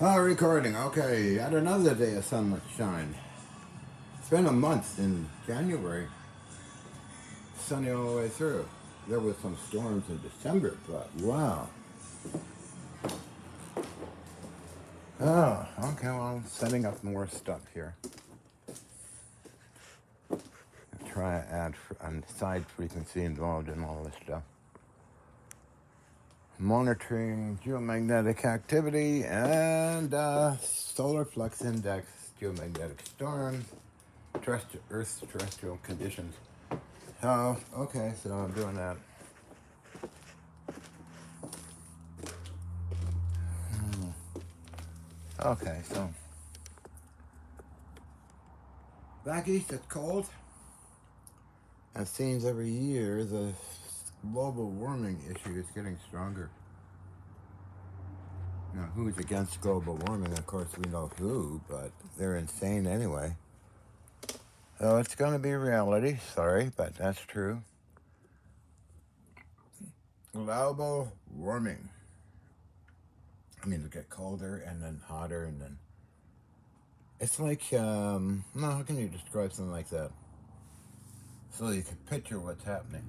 Oh, recording. Okay, yet another day of sunshine. It's been a month in January. Sunny all the way through. There was some storms in December, but wow. Oh, okay, well, setting up more stuff here. Try to add a side frequency involved in all this stuff. Monitoring geomagnetic activity and solar flux index, geomagnetic storms, Earth's terrestrial conditions. Oh, okay, so I'm doing that. Okay, so back east it's cold. It seems every year the global warming issue is getting stronger. Now, who's against global warming? Of course, we know who, but they're insane anyway. So it's going to be reality. Sorry, but that's true. Global warming. I mean, it'll get colder and then hotter and then... It's like, no, how can you describe something like that? So you can picture what's happening.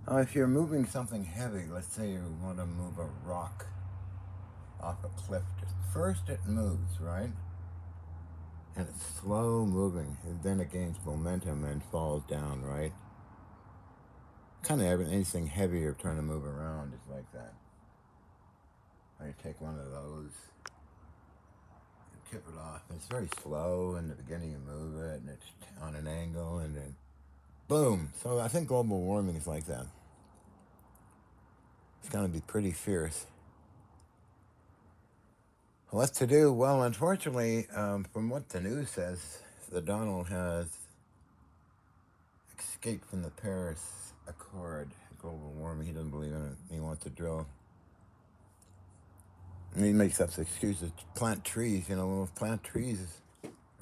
If you're moving something heavy, let's say you want to move a rock off a cliff, first it moves, right? And it's slow moving, and then it gains momentum and falls down, right? Kind of anything heavy you're trying to move around is like that. Or you take one of those and tip it off. It's very slow in the beginning, you move it, and it's on an angle, and then boom. So I think global warming is like that. It's going to be pretty fierce. What to do? Well, unfortunately, from what the news says, the Donald has escaped from the Paris Accord, global warming. He doesn't believe in it. He wants to drill. And he makes up excuses to plant trees. Plant trees.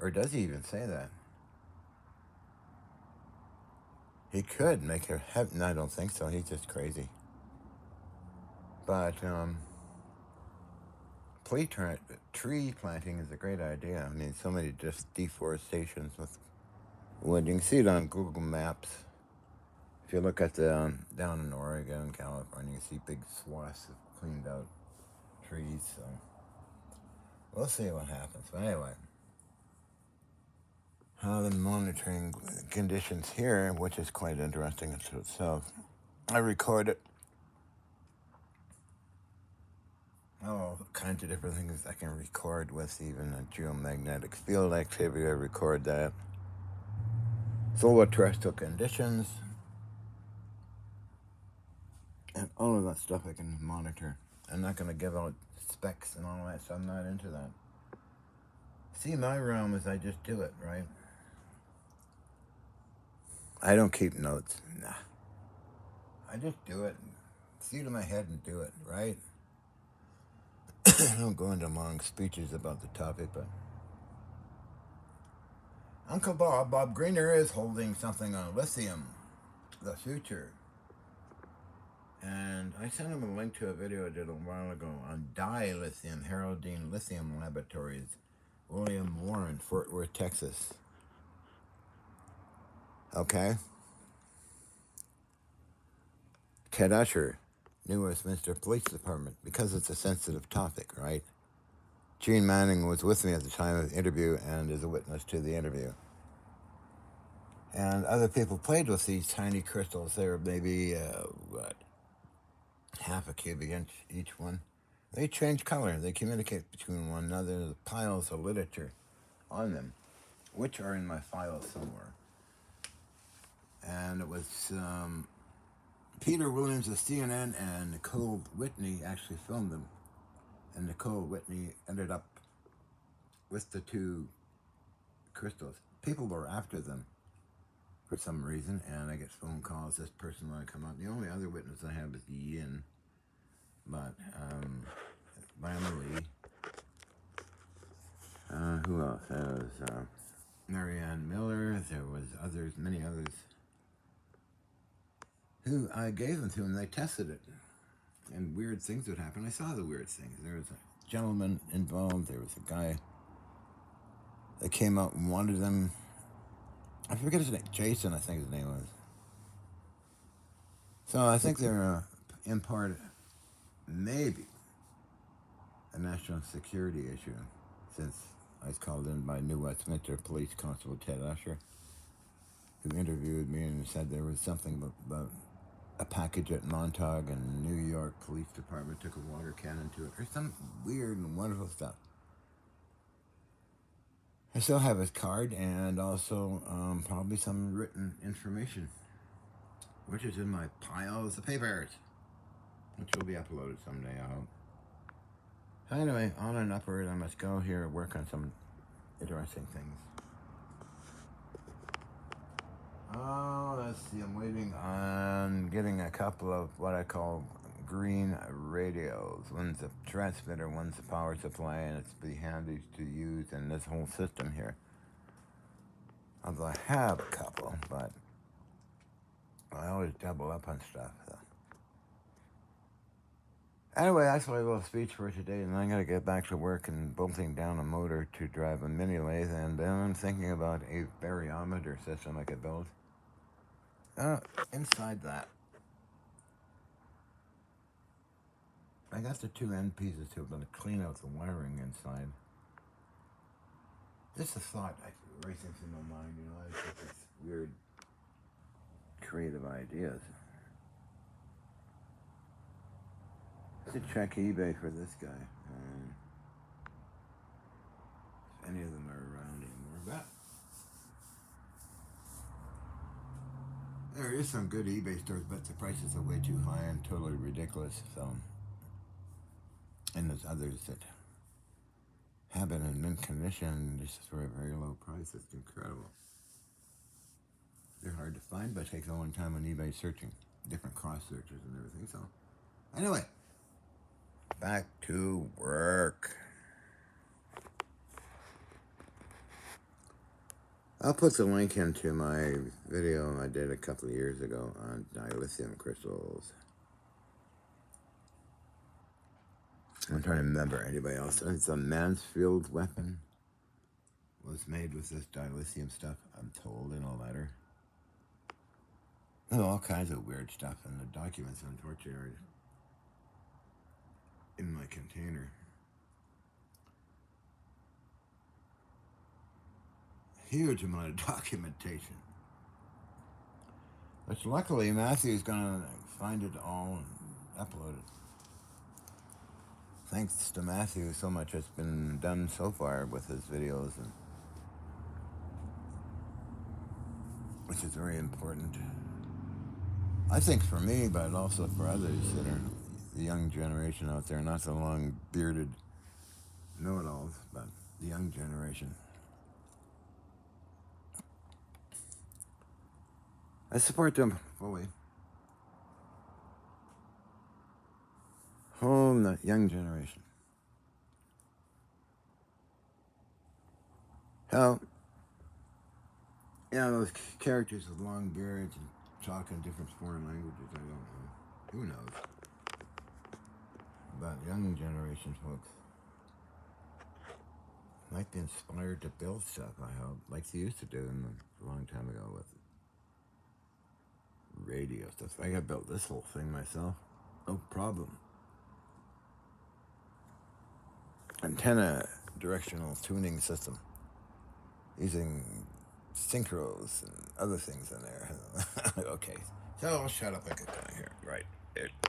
Or does he even say that? He could make a heaven. I don't think so. He's just crazy. But tree planting is a great idea. I mean, so many just deforestations with wood. You can see it on Google Maps. If you look at the down in Oregon, California, you see big swaths of cleaned out trees. So we'll see what happens. But anyway, the monitoring conditions here, which is quite interesting in itself. I record it. All kinds of different things I can record with, even a geomagnetic field activity. I record that. Solar terrestrial conditions. And all of that stuff I can monitor. I'm not going to give out specs and all that, so I'm not into that. See, my realm is I just do it, right? I don't keep notes. Nah. I just do it. See it in my head and do it, right? I don't go into long speeches about the topic, but Uncle Bob Greener, is holding something on lithium, the future. And I sent him a link to a video I did a while ago on dilithium, Haroldine Lithium Laboratories, William Warren, Fort Worth, Texas. Okay? Ted Usher, New Westminster Police Department, because it's a sensitive topic, right? Gene Manning was with me at the time of the interview and is a witness to the interview. And other people played with these tiny crystals. They were maybe, half a cubic inch each one. They change color. They communicate between one another. There's piles of literature on them, which are in my files somewhere. And it was Peter Williams of CNN and Nicole Whitney actually filmed them. And Nicole Whitney ended up with the two crystals. People were after them for some reason, and I get phone calls. This person want to come out. The only other witness I have is Yin, but Emily. Who else? There was Marianne Miller. There was many others, who I gave them to, and they tested it. and weird things would happen. I saw the weird things. There was a gentleman involved. There was a guy that came out and wanted them. I forget his name. Jason, I think his name was. So I think they're in part maybe a national security issue, since I was called in by New Westminster Police Constable Ted Usher, who interviewed me and said there was something about a package at Montauk, and New York Police Department took a water cannon to it, or some weird and wonderful stuff. I still have his card, and also probably some written information, which is in my piles of papers, which will be uploaded someday, I hope. Anyway, on and upward, I must go here and work on some interesting things. Oh, let's see, I'm waiting on getting a couple of what I call green radios. One's a transmitter, one's a power supply, and it's be handy to use in this whole system here. Although I have a couple, but I always double up on stuff. So. Anyway, that's my little speech for today, and I'm going to get back to work and bolting down a motor to drive a mini lathe, and then I'm thinking about a variometer system I could build. Inside that, I got the two end pieces too. I'm going to clean out the wiring inside. Just a thought racing through my mind, you know, I get these weird creative ideas. To check eBay for this guy. If any of them are around anymore. But there is some good eBay stores, but the prices are way too high and totally ridiculous. So, and there's others that have it in mint condition just for a very low price. It's incredible. They're hard to find, but it takes a long time on eBay searching, different cross searches and everything. So, anyway. Back to work. I'll put the link into my video I did a couple of years ago on dilithium crystals. I'm trying to remember anybody else. It's a Mansfield weapon. Was made with this dilithium stuff, I'm told, in a letter. There's all kinds of weird stuff in the documents, unfortunately, in my container. Huge amount of documentation. Which luckily Matthew's gonna find it all and upload it. Thanks to Matthew, so much has been done so far with his videos, and which is very important. I think for me, but also for others that are the young generation out there, not the long-bearded know-it-alls, but the young generation. I support them fully. The young generation. How, those characters with long beards and talking different foreign languages, I don't know. Who knows? But young generation folks might be inspired to build stuff, I hope, like they used to do a long time ago with radio stuff. I got built this whole thing myself. No problem. Antenna directional tuning system using synchros and other things in there. Okay, so I'll shut up and get down here. Right.